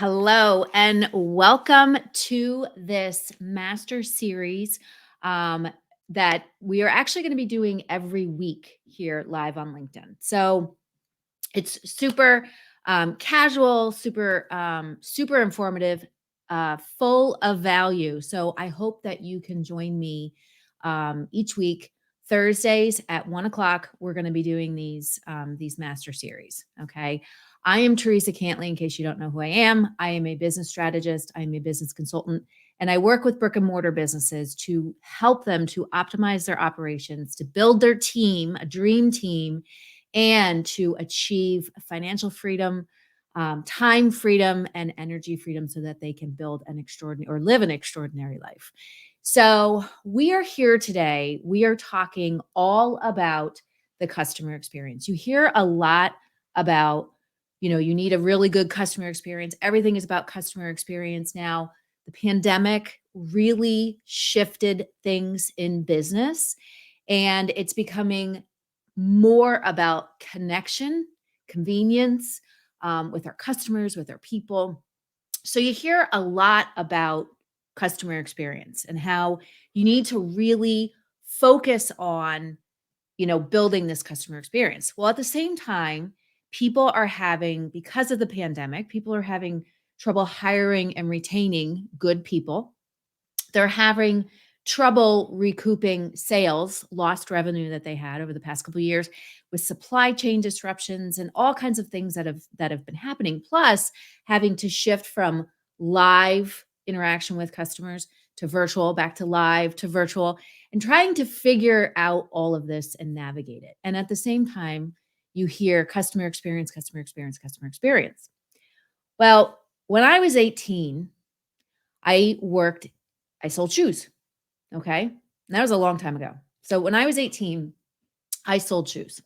Hello, and welcome to this master series um, that we are actually going to be doing every week here live on LinkedIn. So it's super casual, super informative, full of value. So I hope that you can join me each week. Thursdays at 1 o'clock, we're going to be doing these master series. Okay. I am Theresa Cantley, in case you don't know who I am. I am a business strategist, I am a business consultant, and I work with brick and mortar businesses to help them to optimize their operations, to build their team, a dream team, and to achieve financial freedom, time freedom, and energy freedom so that they can build an extraordinary or live an extraordinary life. So, we are here today. We are talking all about the customer experience. You hear a lot about, you need a really good customer experience. Everything is about customer experience now. The pandemic really shifted things in business, and it's becoming more about connection, convenience with our customers, with our people. So you hear a lot about customer experience and how you need to really focus on, building this customer experience. Well, at the same time, because of the pandemic, people are having trouble hiring and retaining good people. They're having trouble recouping sales, lost revenue that they had over the past couple of years with supply chain disruptions and all kinds of things that have been happening. Plus, having to shift from live interaction with customers to virtual, back to live to virtual, and trying to figure out all of this and navigate it. And at the same time, you hear customer experience, customer experience, customer experience. Well, when I was 18, I worked I sold shoes. Okay. And that was a long time ago. So when I was 18, I sold shoes.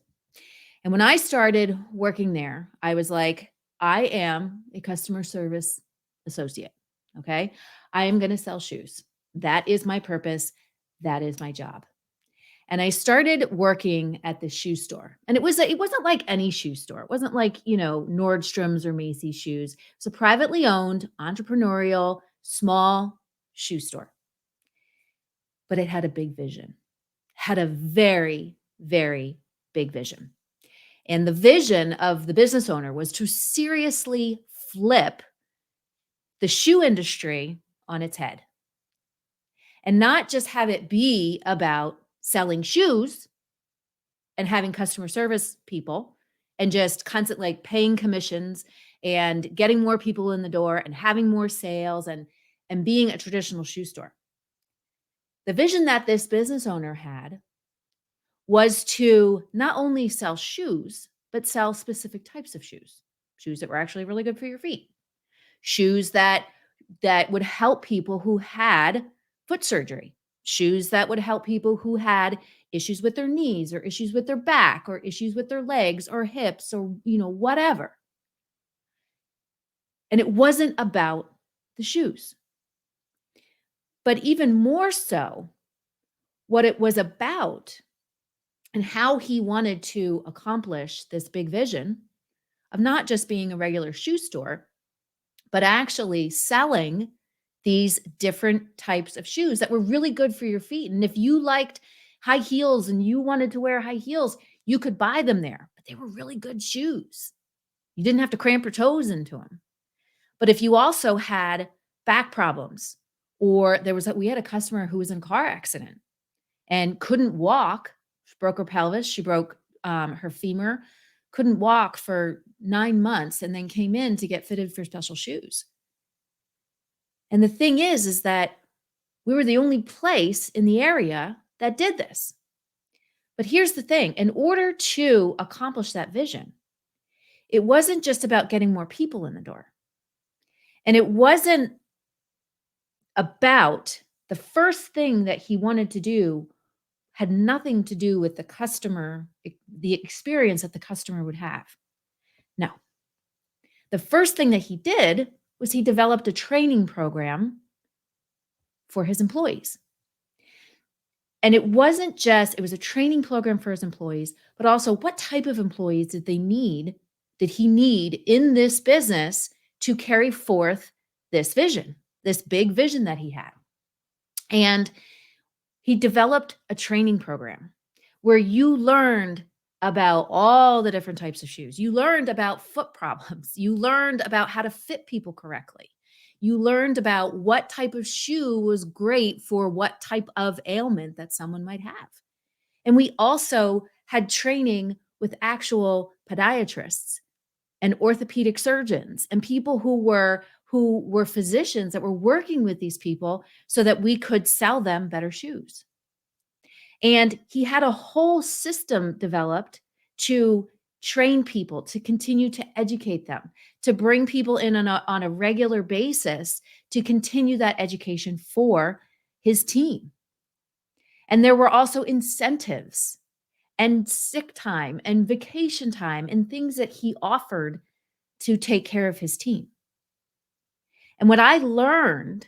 And when I started working there, I was like, I am a customer service associate. Okay. I am going to sell shoes. That is my purpose. That is my job. And I started working at the shoe store. And it wasn't like any shoe store. It wasn't like, Nordstrom's or Macy's shoes. It's a privately owned, entrepreneurial, small shoe store, but it had a big vision, had a very, very big vision. And the vision of the business owner was to seriously flip the shoe industry on its head and not just have it be about selling shoes and having customer service people and just constantly like paying commissions and getting more people in the door and having more sales and being a traditional shoe store. The vision that this business owner had was to not only sell shoes, but sell specific types of shoes. Shoes that were actually really good for your feet. Shoes that would help people who had foot surgery. Shoes that would help people who had issues with their knees or issues with their back or issues with their legs or hips or whatever. And it wasn't about the shoes. But even more so, what it was about and how he wanted to accomplish this big vision of not just being a regular shoe store, but actually selling these different types of shoes that were really good for your feet. And if you liked high heels and you wanted to wear high heels, you could buy them there, but they were really good shoes. You didn't have to cramp your toes into them. But if you also had back problems, or we had a customer who was in a car accident and couldn't walk. She broke her pelvis. She broke her femur, couldn't walk for 9 months, and then came in to get fitted for special shoes. And the thing is that we were the only place in the area that did this. But here's the thing. In order to accomplish that vision, it wasn't just about getting more people in the door. And it wasn't about the first thing that he wanted to do had nothing to do with the customer, the experience that the customer would have. No. The first thing that he did was he developed a training program for his employees. And it was a training program for his employees, but also what type of employees did he need in this business to carry forth this vision, this big vision that he had. And he developed a training program where you learned about all the different types of shoes. You learned about foot problems. You learned about how to fit people correctly. You learned about what type of shoe was great for what type of ailment that someone might have. And we also had training with actual podiatrists and orthopedic surgeons and people who were physicians that were working with these people so that we could sell them better shoes. And he had a whole system developed to train people, to continue to educate them, to bring people in on a regular basis to continue that education for his team. And there were also incentives and sick time and vacation time and things that he offered to take care of his team. And what I learned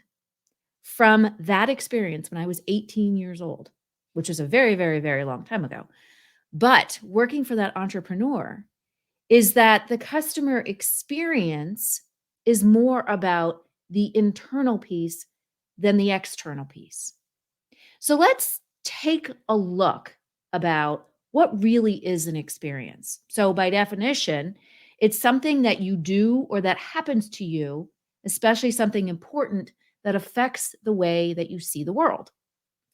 from that experience when I was 18 years old, which was a very, very, very long time ago, but working for that entrepreneur, is that the customer experience is more about the internal piece than the external piece. So let's take a look about what really is an experience. So by definition, it's something that you do or that happens to you, especially something important that affects the way that you see the world,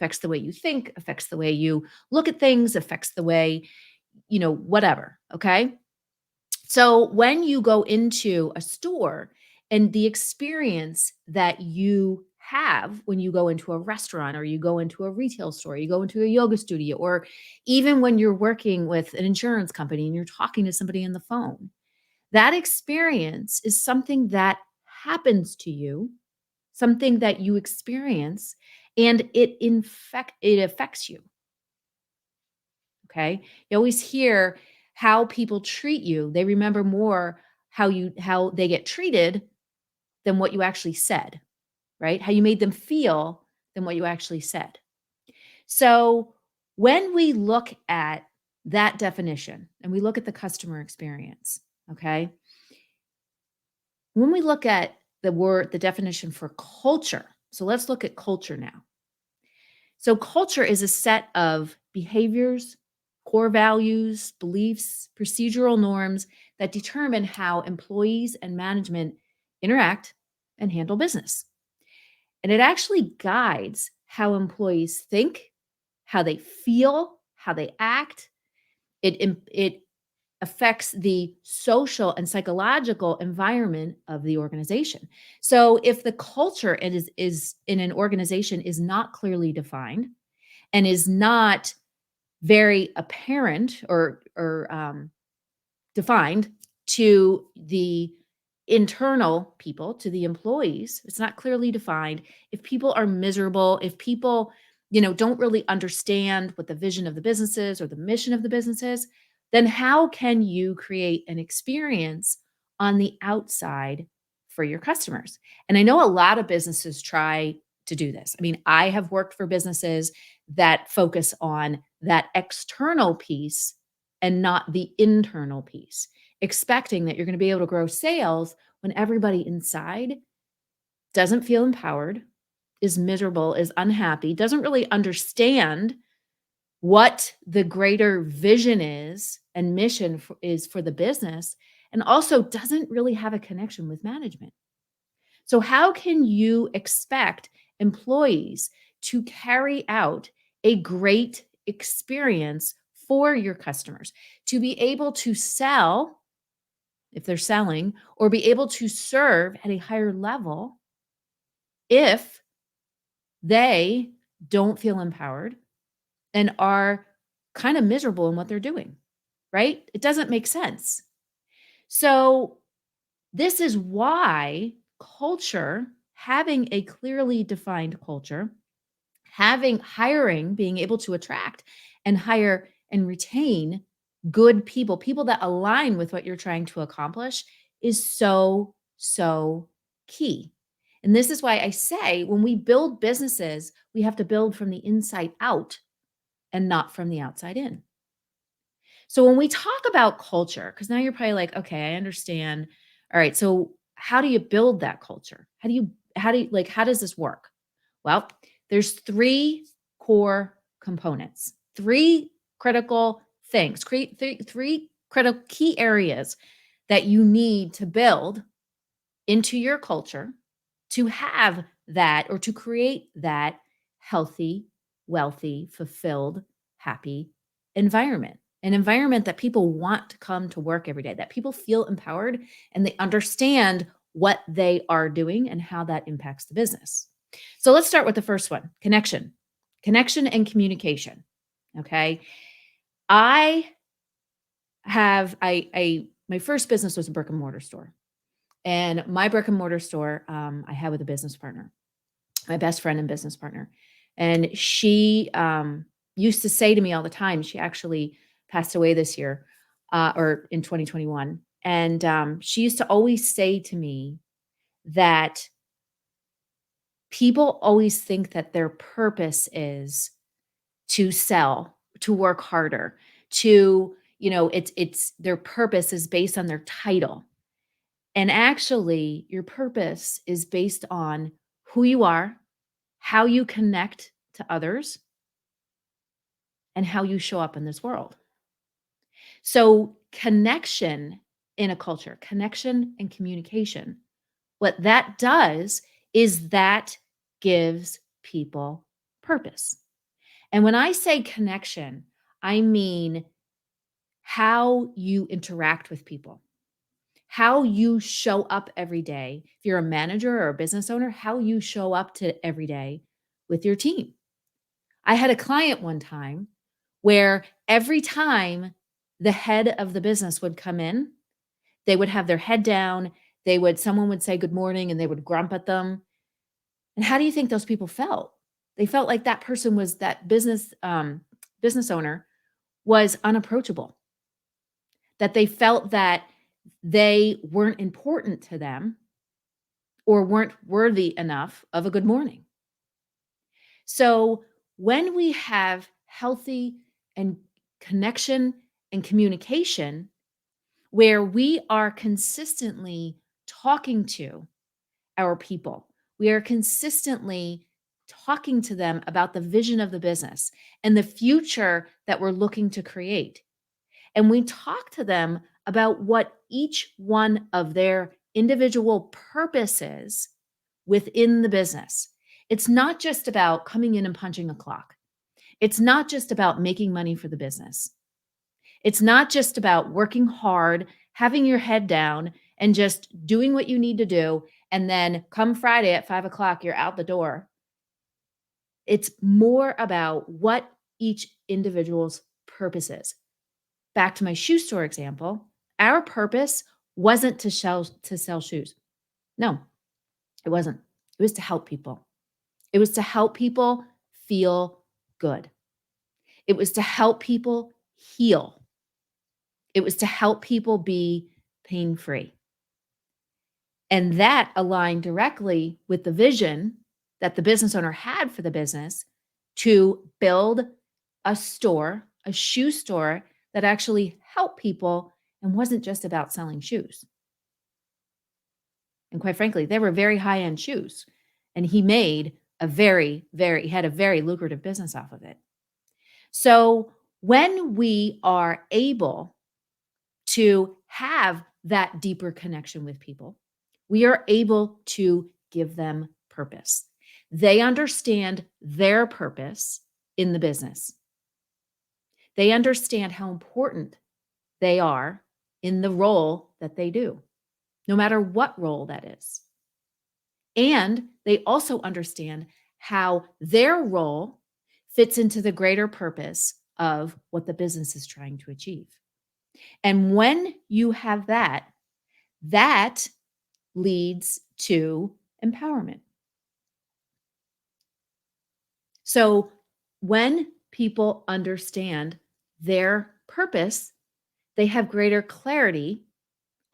affects the way you think, affects the way you look at things, affects the way, whatever. Okay. So when you go into a store and the experience that you have when you go into a restaurant or you go into a retail store, you go into a yoga studio, or even when you're working with an insurance company and you're talking to somebody on the phone, that experience is something that happens to you, something that you experience, and it affects you. Okay. You always hear how people treat you. They remember more how they get treated than what you actually said, right? How you made them feel than what you actually said. So when we look at that definition and we look at the customer experience, okay? When we look at the definition for culture, so let's look at culture now. So, culture is a set of behaviors, core values, beliefs, procedural norms that determine how employees and management interact and handle business. And it actually guides how employees think, how they feel, how they act. It affects the social and psychological environment of the organization. So if the culture is in an organization is not clearly defined and is not very apparent or defined to the internal people, to the employees, it's not clearly defined. If people are miserable, if people, don't really understand what the vision of the business is or the mission of the business is, then how can you create an experience on the outside for your customers? And I know a lot of businesses try to do this. I mean, I have worked for businesses that focus on that external piece and not the internal piece, expecting that you're going to be able to grow sales when everybody inside doesn't feel empowered, is miserable, is unhappy, doesn't really understand what the greater vision is and mission is for the business, and also doesn't really have a connection with management. So, how can you expect employees to carry out a great experience for your customers, to be able to sell if they're selling, or be able to serve at a higher level if they don't feel empowered and are kind of miserable in what they're doing, right? It doesn't make sense. So, this is why culture, having a clearly defined culture, being able to attract and hire and retain good people, people that align with what you're trying to accomplish, is so, so key. And this is why I say when we build businesses, we have to build from the inside out and not from the outside in. So when we talk about culture, because now you're probably like, okay, I understand. All right. So how do you build that culture? How does this work? Well, there's three core components, three critical things, three critical key areas that you need to build into your culture to have that or to create that healthy, wealthy, fulfilled, happy environment. An environment that people want to come to work every day, that people feel empowered and they understand what they are doing and how that impacts the business. So let's start with the first one, connection. Connection and communication. Okay? I I my first business was a brick and mortar store. And my brick and mortar store, I had with a business partner, my best friend and business partner. And she used to say to me all the time, she actually passed away this year or in 2021. And she used to always say to me that people always think that their purpose is to sell, to work harder, to, it's their purpose is based on their title. And actually, your purpose is based on who you are, how you connect to others, and how you show up in this world. So, connection in a culture, connection and communication, what that does is that gives people purpose. And when I say connection, I mean how you interact with people, how you show up every day. If you're a manager or a business owner, how you show up to every day with your team. I had a client one time where every time the head of the business would come in, they would have their head down, someone would say good morning and they would grump at them. And how do you think those people felt? They felt like that person was that business owner was unapproachable. That they felt that they weren't important to them or weren't worthy enough of a good morning. So when we have healthy and connection and communication where we are consistently talking to our people, we are consistently talking to them about the vision of the business and the future that we're looking to create. And we talk to them about what each one of their individual purposes within the business. It's not just about coming in and punching a clock. It's not just about making money for the business. It's not just about working hard, having your head down, and just doing what you need to do. And then come Friday at 5 o'clock, you're out the door. It's more about what each individual's purpose is. Back to my shoe store example, our purpose wasn't to sell shoes. No, it wasn't. It was to help people. It was to help people feel good. It was to help people heal. It was to help people be pain-free. And that aligned directly with the vision that the business owner had for the business to build a store, a shoe store that actually helped people and wasn't just about selling shoes. And quite frankly, they were very high-end shoes. And he made he had a very lucrative business off of it. So when we are able to have that deeper connection with people, we are able to give them purpose. They understand their purpose in the business. They understand how important they are in the role that they do, no matter what role that is. And they also understand how their role fits into the greater purpose of what the business is trying to achieve. And when you have that, that leads to empowerment. So when people understand their purpose, they have greater clarity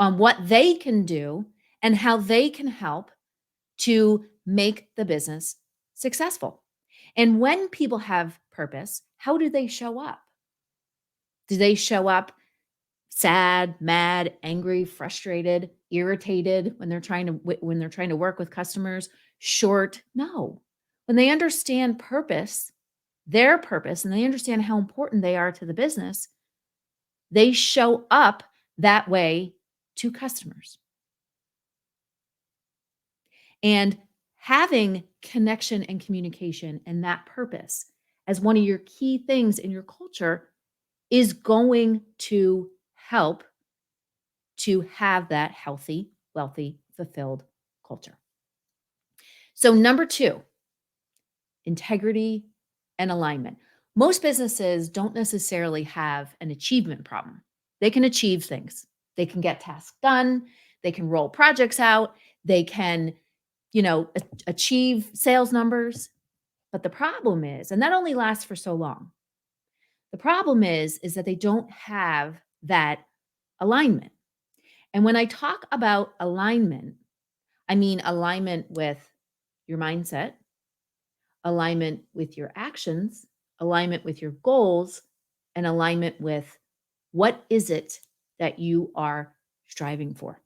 on what they can do and how they can help to make the business successful. And when people have purpose, how do they show up? Do they show up sad, mad, angry, frustrated? irritated when when they're trying to work with customers, short. No. When they understand purpose, their purpose, and they understand how important they are to the business, they show up that way to customers. And having connection and communication and that purpose as one of your key things in your culture is going to help to have that healthy, wealthy, fulfilled culture. So, number two, integrity and alignment. Most businesses don't necessarily have an achievement problem. They can achieve things, they can get tasks done, they can roll projects out, they can, achieve sales numbers. But the problem is, and that only lasts for so long. The problem is that they don't have that alignment. And when I talk about alignment, I mean alignment with your mindset, alignment with your actions, alignment with your goals, and alignment with what is it that you are striving for.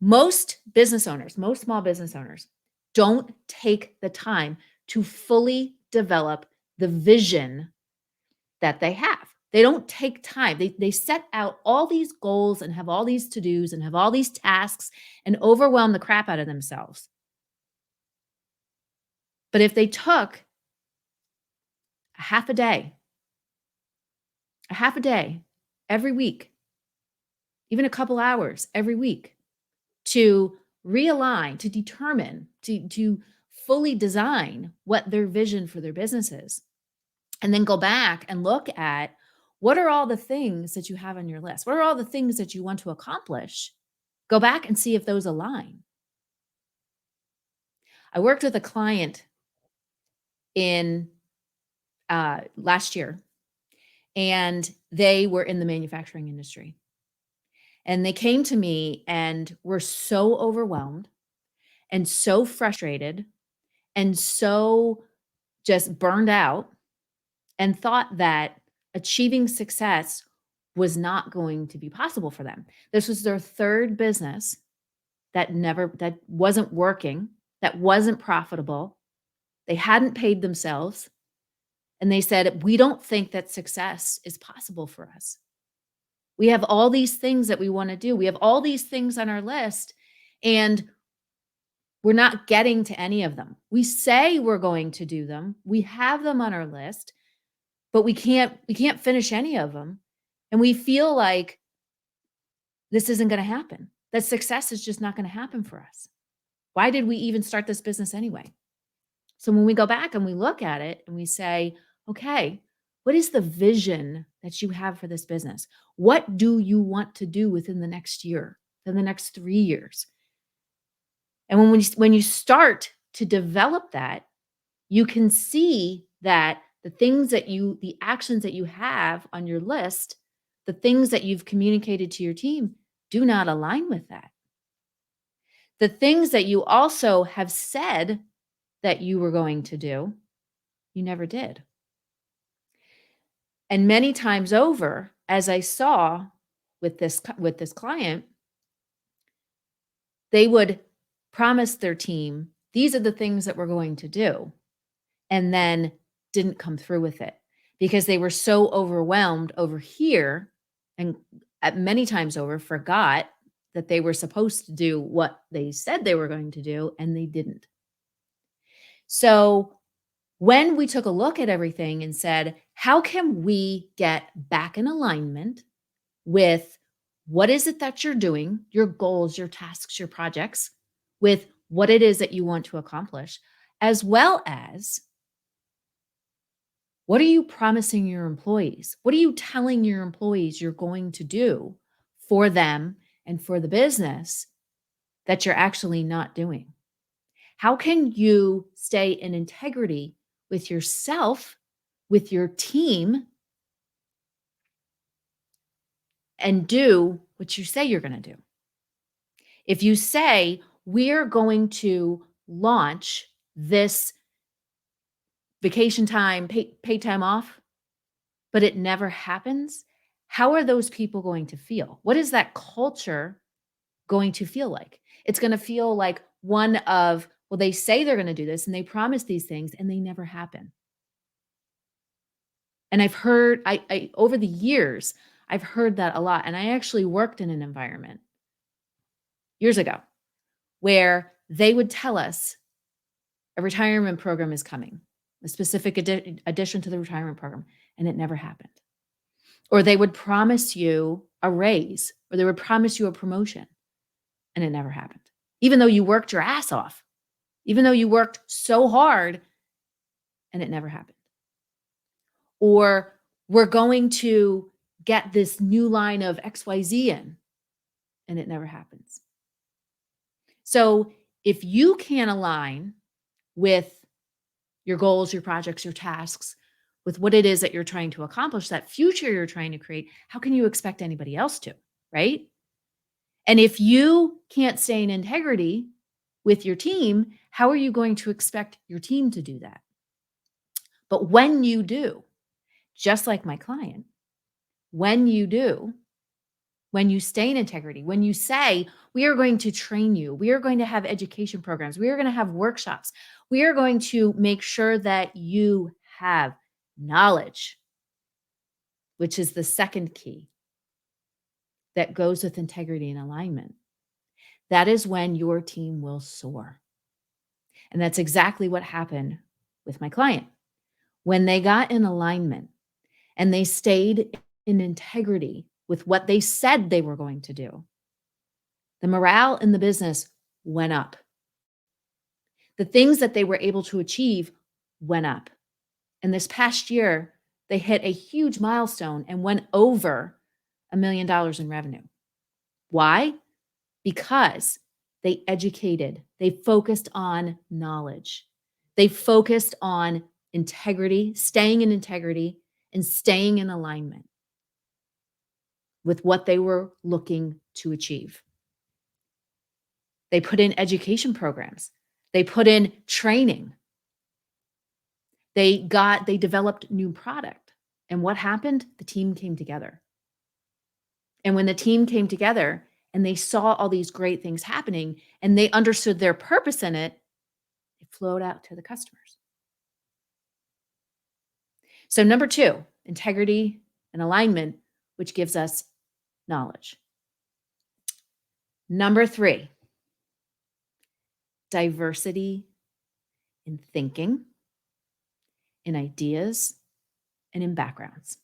Most business owners, most small business owners don't take the time to fully develop the vision that they have. They don't take time. They set out all these goals and have all these to-dos and have all these tasks and overwhelm the crap out of themselves. But if they took a half a day every week, even a couple hours every week to realign, to determine, to fully design what their vision for their business is, and then go back and look at what are all the things that you have on your list? What are all the things that you want to accomplish? Go back and see if those align. I worked with a client in last year, and they were in the manufacturing industry. And they came to me and were so overwhelmed and so frustrated and so just burned out and thought that achieving success was not going to be possible for them. This was their third business that wasn't working, that wasn't profitable. They hadn't paid themselves, and they said, "We don't think that success is possible for us. We have all these things that we want to do. We have all these things on our list, and we're not getting to any of them. We say we're going to do them. We have them on our list, but we can't finish any of them. And we feel like this isn't going to happen. That success is just not going to happen for us. Why did we even start this business anyway?" So when we go back and we look at it and we say, "Okay, what is the vision that you have for this business? What do you want to do within the next year, within the next 3 years?" And when you start to develop that, you can see that the actions that you have on your list, the things that you've communicated to your team do not align with that. The things that you also have said that you were going to do, you never did. And many times over, as I saw with this client, they would promise their team, "These are the things that we're going to do," and then didn't come through with it because they were so overwhelmed over here and at many times over forgot that they were supposed to do what they said they were going to do, and they didn't. So when we took a look at everything and said, how can we get back in alignment with what is it that you're doing, your goals, your tasks, your projects, with what it is that you want to accomplish, as well as what are you promising your employees? What are you telling your employees you're going to do for them and for the business that you're actually not doing? How can you stay in integrity with yourself, with your team, and do what you say you're going to do? If you say, "We're going to launch this vacation time, pay time off," but it never happens, how are those people going to feel? What is that culture going to feel like? It's going to feel like one of, well, they say they're going to do this and they promise these things and they never happen. And I've heard, I over the years, I've heard that a lot. And I actually worked in an environment years ago where they would tell us a retirement program is coming, a specific addition to the retirement program, and it never happened. Or they would promise you a raise, or they would promise you a promotion, and it never happened. Even though you worked your ass off, even though you worked so hard, and it never happened. Or we're going to get this new line of XYZ in, and it never happens. So if you can align with your goals, your projects, your tasks, with what it is that you're trying to accomplish, that future you're trying to create, how can you expect anybody else to, right? And if you can't stay in integrity with your team, how are you going to expect your team to do that? But when you do, just like my client, when you do, when you stay in integrity, when you say, we are going to train you, we are going to have education programs, we are going to have workshops, we are going to make sure that you have knowledge, which is the second key that goes with integrity and alignment. That is when your team will soar. And that's exactly what happened with my client. When they got in alignment and they stayed in integrity with what they said they were going to do, the morale in the business went up. The things that they were able to achieve went up. And this past year, they hit a huge milestone and went over $1 million in revenue. Why? Because they educated, they focused on knowledge, they focused on integrity, staying in integrity, and staying in alignment with what they were looking to achieve. They put in education programs, they put in training, they developed new product. And what happened? The team came together. And when the team came together and they saw all these great things happening and they understood their purpose in it, it flowed out to the customers. So number 2, integrity and alignment, which gives us knowledge. Number 3, diversity in thinking, in ideas, and in backgrounds.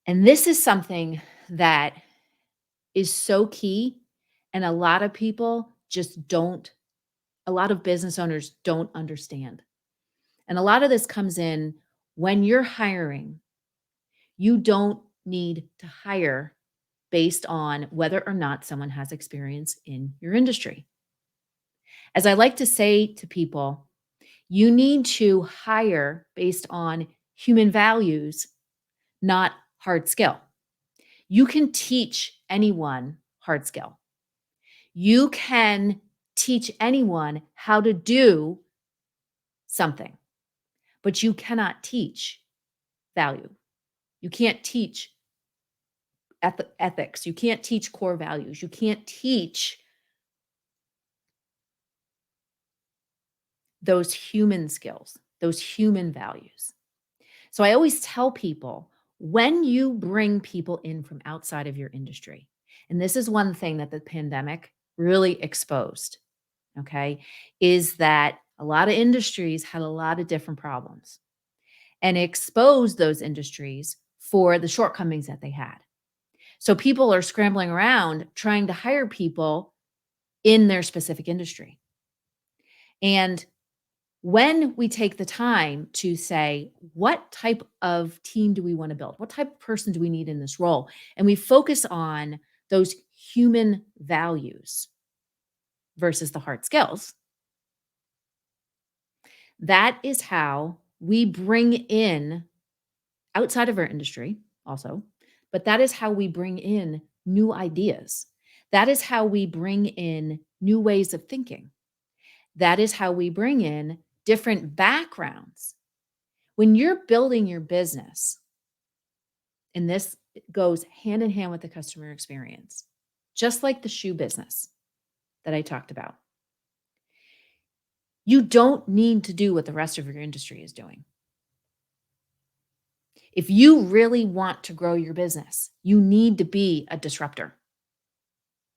And this is something that is so key, and a lot of people just don't, a lot of business owners don't understand. And a lot of this comes in when you're hiring, you don't need to hire based on whether or not someone has experience in your industry. As I like to say to people, you need to hire based on human values, not hard skill. You can teach anyone hard skill. You can teach anyone how to do something, but you cannot teach value. You can't teach ethics. You can't teach core values. You can't teach those human skills, those human values. So I always tell people, when you bring people in from outside of your industry, and this is one thing that the pandemic really exposed, okay, is that a lot of industries had a lot of different problems and exposed those industries for the shortcomings that they had. So people are scrambling around trying to hire people in their specific industry. And when we take the time to say, what type of team do we want to build? What type of person do we need in this role? And we focus on those human values versus the hard skills. That is how we bring in, outside of our industry also, but that is how we bring in new ideas. That is how we bring in new ways of thinking. That is how we bring in different backgrounds. When you're building your business, and this goes hand in hand with the customer experience, just like the shoe business that I talked about. You don't need to do what the rest of your industry is doing. If you really want to grow your business, you need to be a disruptor.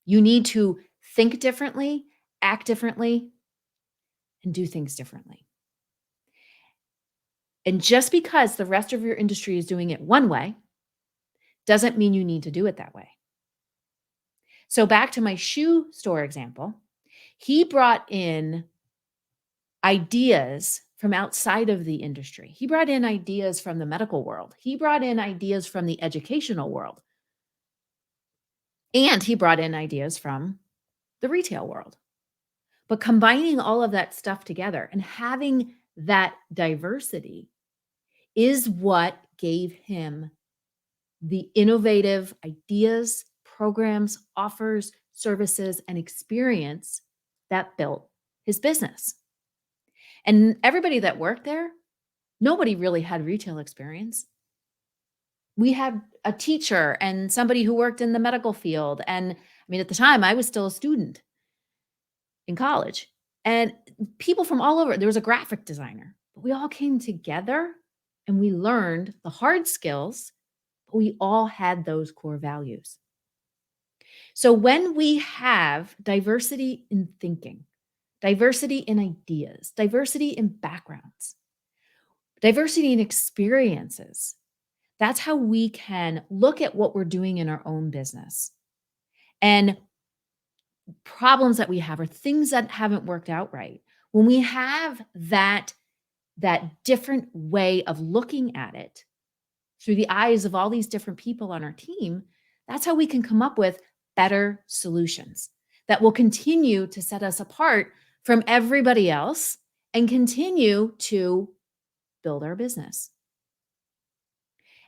You need to think differently, act differently, and do things differently. And just because the rest of your industry is doing it one way doesn't mean you need to do it that way. So, back to my shoe store example, he brought in ideas from outside of the industry. He brought in ideas from the medical world. He brought in ideas from the educational world. And he brought in ideas from the retail world. But combining all of that stuff together and having that diversity is what gave him the innovative ideas, programs, offers, services, and experience that built his business. And everybody that worked there, nobody really had retail experience. We had a teacher and somebody who worked in the medical field. And I mean, at the time, I was still a student in college. And people from all over, there was a graphic designer, but we all came together and we learned the hard skills, but we all had those core values. So when we have diversity in thinking, diversity in ideas, diversity in backgrounds, diversity in experiences, that's how we can look at what we're doing in our own business and problems that we have or things that haven't worked out right. When we have that different way of looking at it through the eyes of all these different people on our team, that's how we can come up with better solutions that will continue to set us apart from everybody else and continue to build our business.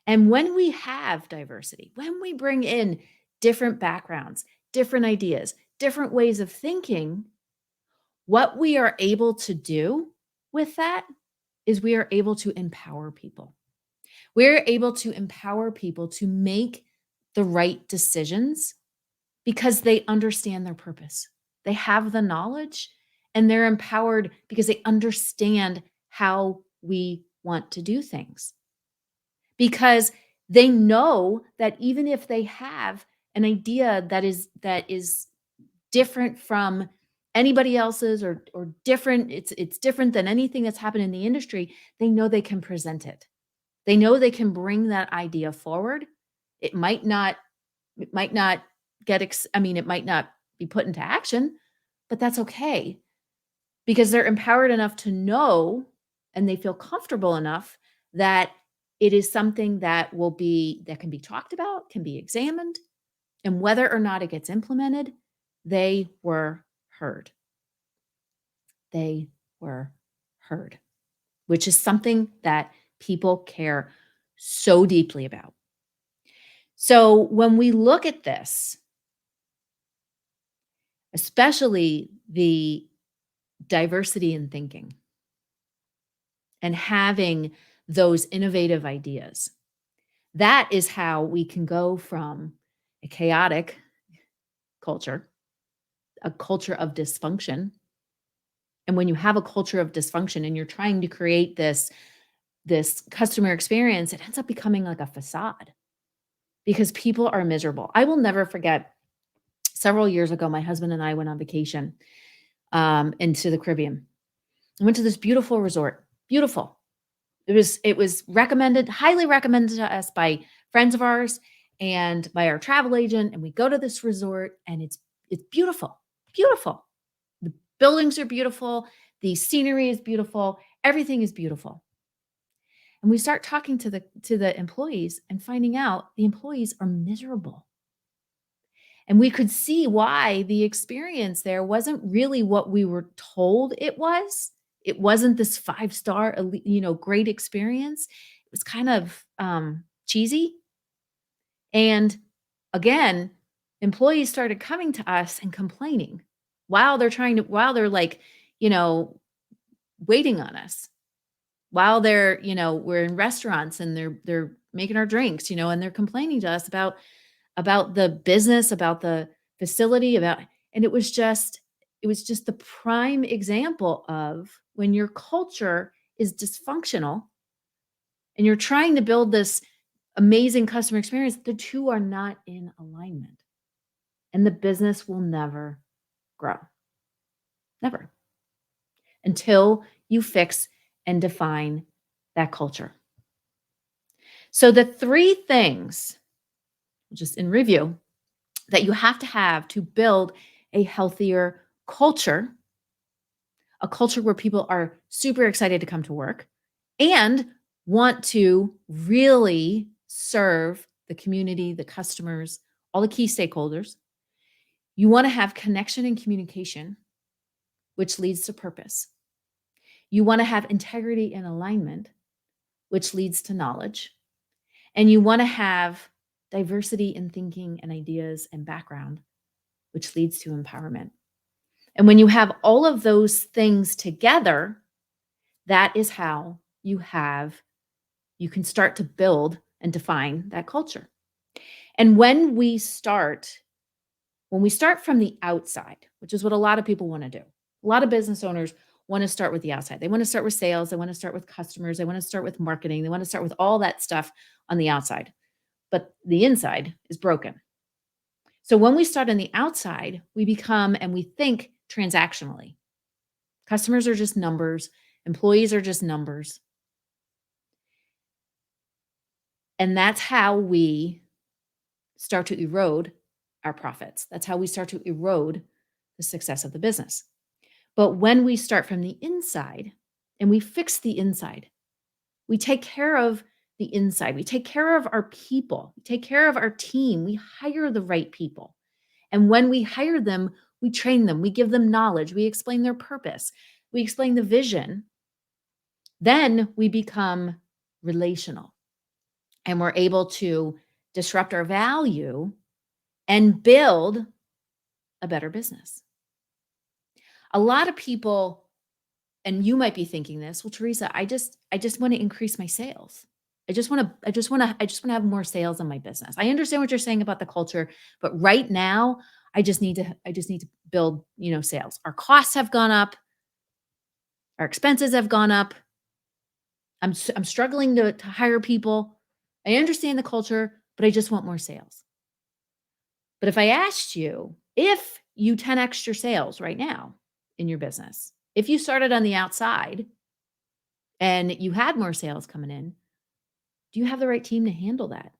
And when we have diversity, when we bring in different backgrounds, different ideas, different ways of thinking, what we are able to do with that is we are able to empower people. We're able to empower people to make the right decisions because they understand their purpose. They have the knowledge and they're empowered because they understand how we want to do things. Because they know that even if they have an idea that is different from anybody else's or different, it's different than anything that's happened in the industry, they know they can present it. They know they can bring that idea forward. It might not it might not be put into action, but that's okay because they're empowered enough to know and they feel comfortable enough that it is something that can be talked about, can be examined, and whether or not it gets implemented, they were heard. They were heard, which is something that people care so deeply about. So when we look at this, especially the diversity in thinking and having those innovative ideas, that is how we can go from a chaotic culture, a culture of dysfunction. And when you have a culture of dysfunction and you're trying to create this customer experience, it ends up becoming like a facade because people are miserable. I will never forget several years ago, my husband and I went on vacation into the Caribbean. I went to this beautiful resort. Beautiful. It was recommended, highly recommended to us by friends of ours and by our travel agent. And we go to this resort and it's beautiful. Beautiful. The buildings are beautiful. The scenery is beautiful. Everything is beautiful. And we start talking to the employees and finding out the employees are miserable. And we could see why the experience there wasn't really what we were told it was. It wasn't this five-star, great experience. It was kind of cheesy. And again, employees started coming to us and complaining while they're like, waiting on us. While we're in restaurants and they're making our drinks, and they're complaining to us about the business, about the facility, about, and it was just the prime example of when your culture is dysfunctional and you're trying to build this amazing customer experience, the two are not in alignment and the business will never grow. Never. Until you fix and define that culture. So the three things, just in review, that you have to build a healthier culture, a culture where people are super excited to come to work and want to really serve the community, the customers, all the key stakeholders. You want to have connection and communication, which leads to purpose. You want to have integrity and alignment, which leads to knowledge. And you want to have diversity in thinking and ideas and background, which leads to empowerment. And when you have all of those things together, that is how you can start to build and define that culture. And when we start from the outside, which is what a lot of people want to do. A lot of business owners want to start with the outside. They want to start with sales, they want to start with customers, they want to start with marketing, they want to start with all that stuff on the outside. But the inside is broken. So when we start on the outside, we become and we think transactionally. Customers are just numbers, employees are just numbers. And that's how we start to erode our profits. That's how we start to erode the success of the business. But when we start from the inside and we fix the inside, we take care of the inside, we take care of our people, we take care of our team, we hire the right people. And when we hire them, we train them, we give them knowledge, we explain their purpose, we explain the vision. Then we become relational and we're able to disrupt our value and build a better business. A lot of people, and you might be thinking this, well, Theresa, I just want to increase my sales. I just want to have more sales in my business. I understand what you're saying about the culture, but right now I just need to build, sales. Our costs have gone up. Our expenses have gone up. I'm struggling to hire people. I understand the culture, but I just want more sales. But if I asked you, if you 10x your sales right now in your business, if you started on the outside and you had more sales coming in, do you have the right team to handle that?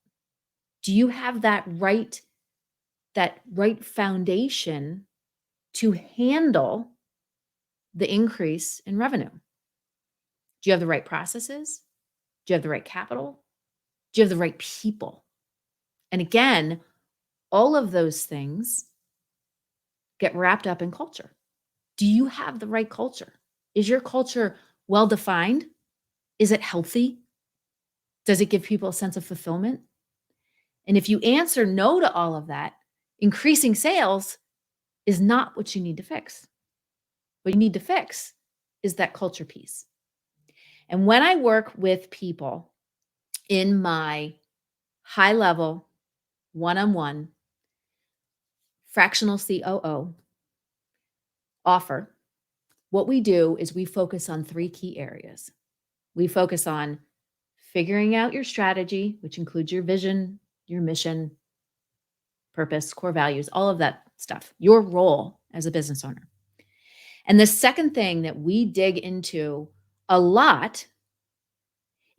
Do you have that right foundation to handle the increase in revenue? Do you have the right processes? Do you have the right capital? Do you have the right people? And again, all of those things get wrapped up in culture. Do you have the right culture? Is your culture well defined? Is it healthy? Does it give people a sense of fulfillment? And if you answer no to all of that, increasing sales is not what you need to fix. What you need to fix is that culture piece. And when I work with people in my high level, one-on-one, fractional COO offer, what we do is we focus on three key areas. We focus on figuring out your strategy, which includes your vision, your mission, purpose, core values, all of that stuff, your role as a business owner. And the second thing that we dig into a lot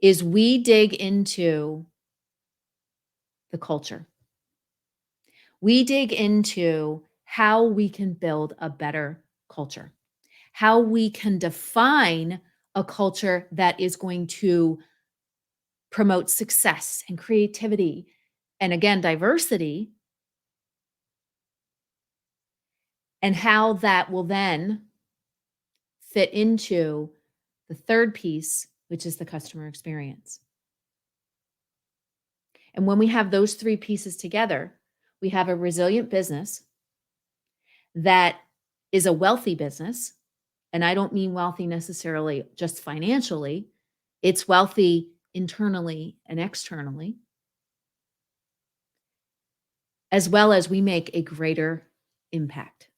is we dig into the culture. We dig into how we can build a better culture, how we can define a culture that is going to promote success and creativity and, again, diversity, and how that will then fit into the third piece, which is the customer experience. And when we have those three pieces together, we have a resilient business that is a wealthy business. And I don't mean wealthy necessarily just financially. It's wealthy internally and externally, as well as we make a greater impact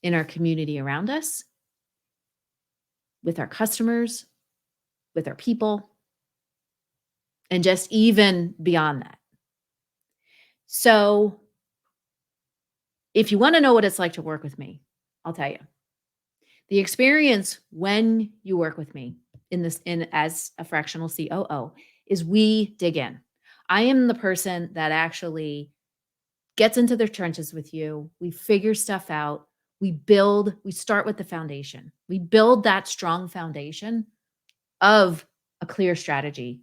in our community around us, with our customers, with our people, and just even beyond that. So, if you want to know what it's like to work with me, I'll tell you. The experience when you work with me in as a fractional COO is we dig in. I am the person that actually gets into the trenches with you. We figure stuff out. We start with the foundation. We build that strong foundation of a clear strategy,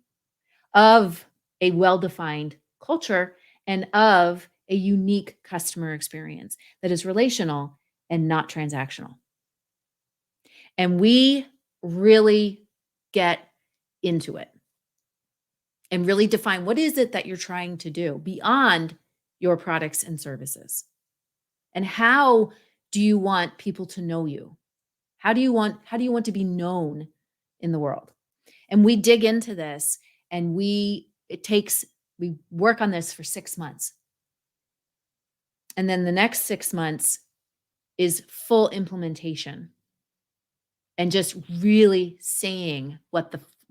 of a well-defined culture, and of a unique customer experience that is relational and not transactional. And we really get into it and really define what is it that you're trying to do beyond your products and services. And how do you want people to know you? How do you want to be known in the world? And we dig into this and we work on this for 6 months. And then the next 6 months is full implementation and just really seeing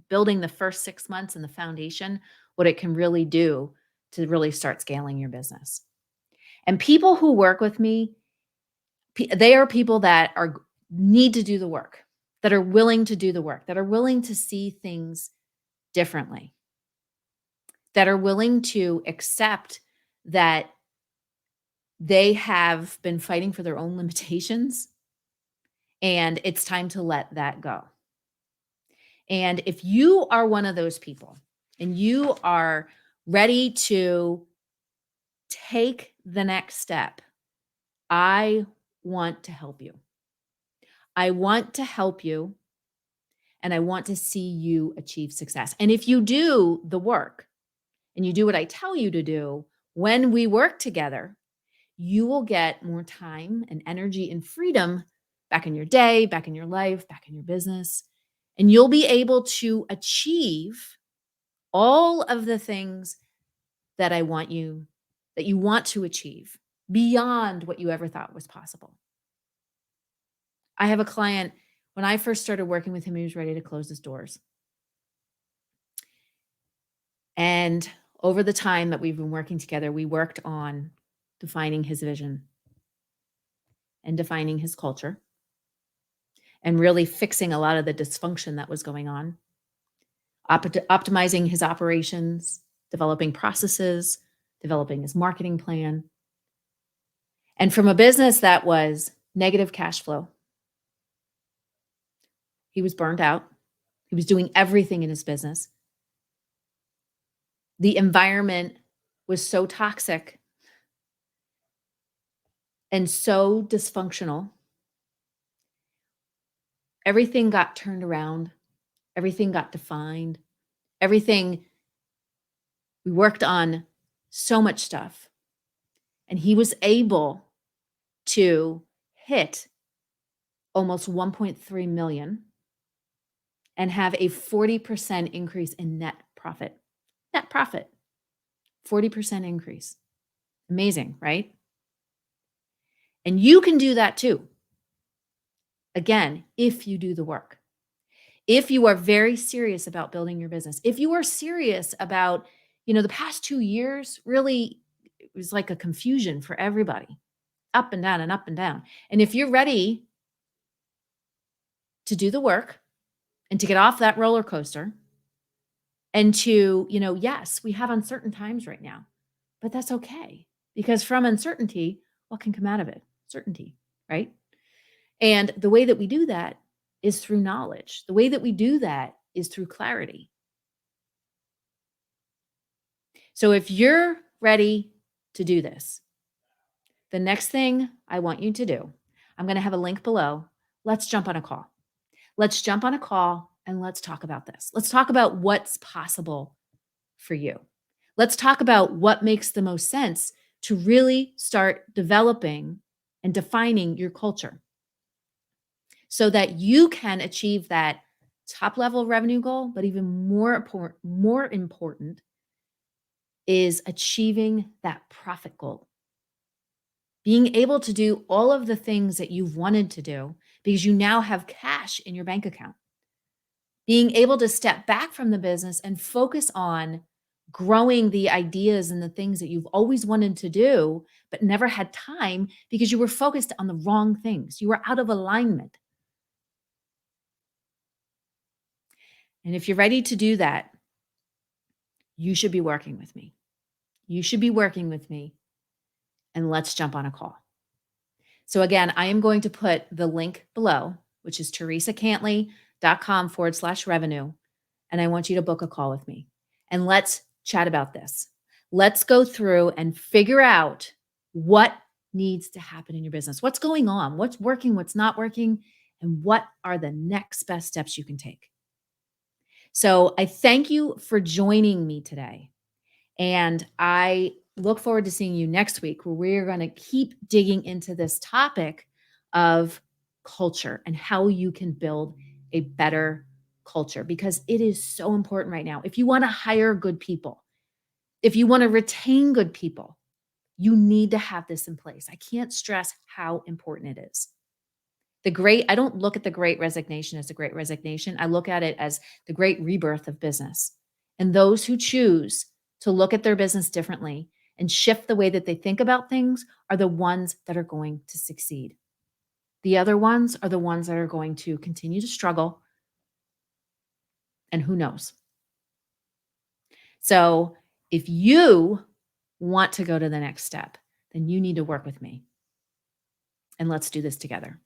building the first 6 months and the foundation, what it can really do to really start scaling your business. And people who work with me, they are people that need to do the work, that are willing to do the work, that are willing to see things differently, that are willing to accept that they have been fighting for their own limitations and it's time to let that go. And if you are one of those people and you are ready to take the next step, I want to help you. I want to help you and I want to see you achieve success. And if you do the work and you do what I tell you to do, when we work together, you will get more time and energy and freedom back in your day, back in your life, back in your business. And you'll be able to achieve all of the things that you want to achieve beyond what you ever thought was possible. I have a client, when I first started working with him, he was ready to close his doors. And over the time that we've been working together, we worked on defining his vision and defining his culture and really fixing a lot of the dysfunction that was going on, optimizing his operations, developing processes, developing his marketing plan. And from a business that was negative cash flow, he was burned out. He was doing everything in his business. The environment was so toxic and so dysfunctional. Everything got turned around. Everything got defined. We worked on so much stuff. And he was able to hit almost 1.3 million and have a 40% increase in net profit. Net profit, 40% increase. Amazing, right? And you can do that too. Again, if you do the work. If you are very serious about building your business, if you are serious about, the past 2 years, really, it was like a confusion for everybody, up and down and up and down. And if you're ready to do the work and to get off that roller coaster and to, yes, we have uncertain times right now, but that's okay because from uncertainty, what can come out of it? Certainty, right? And the way that we do that is through knowledge. The way that we do that is through clarity. So if you're ready to do this, the next thing I want you to do, I'm going to have a link below. Let's jump on a call. Let's jump on a call and let's talk about this. Let's talk about what's possible for you. Let's talk about what makes the most sense to really start developing and defining your culture so that you can achieve that top level revenue goal, but even more important is achieving that profit goal. being able to do all of the things that you've wanted to do because you now have cash in your bank account, being able to step back from the business and focus on growing the ideas and the things that you've always wanted to do, but never had time because you were focused on the wrong things. You were out of alignment. And if you're ready to do that, you should be working with me. You should be working with me, and let's jump on a call. So again, I am going to put the link below, which is teresacantley.com/revenue. And I want you to book a call with me and let's chat about this. Let's go through and figure out what needs to happen in your business. What's going on? What's working? What's not working? And what are the next best steps you can take? So I thank you for joining me today. And I look forward to seeing you next week, where we're going to keep digging into this topic of culture and how you can build a better culture, because it is so important right now. If you want to hire good people, if you want to retain good people, you need to have this in place. I can't stress how important it is. I don't look at the great resignation as a great resignation. I look at it as the great rebirth of business. And those who choose to look at their business differently and shift the way that they think about things are the ones that are going to succeed. The other ones are the ones that are going to continue to struggle. And who knows? So if you want to go to the next step, then you need to work with me. And let's do this together.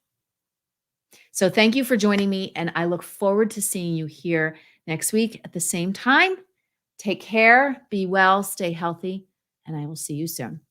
So thank you for joining me, and I look forward to seeing you here next week at the same time. Take care, be well, stay healthy, and I will see you soon.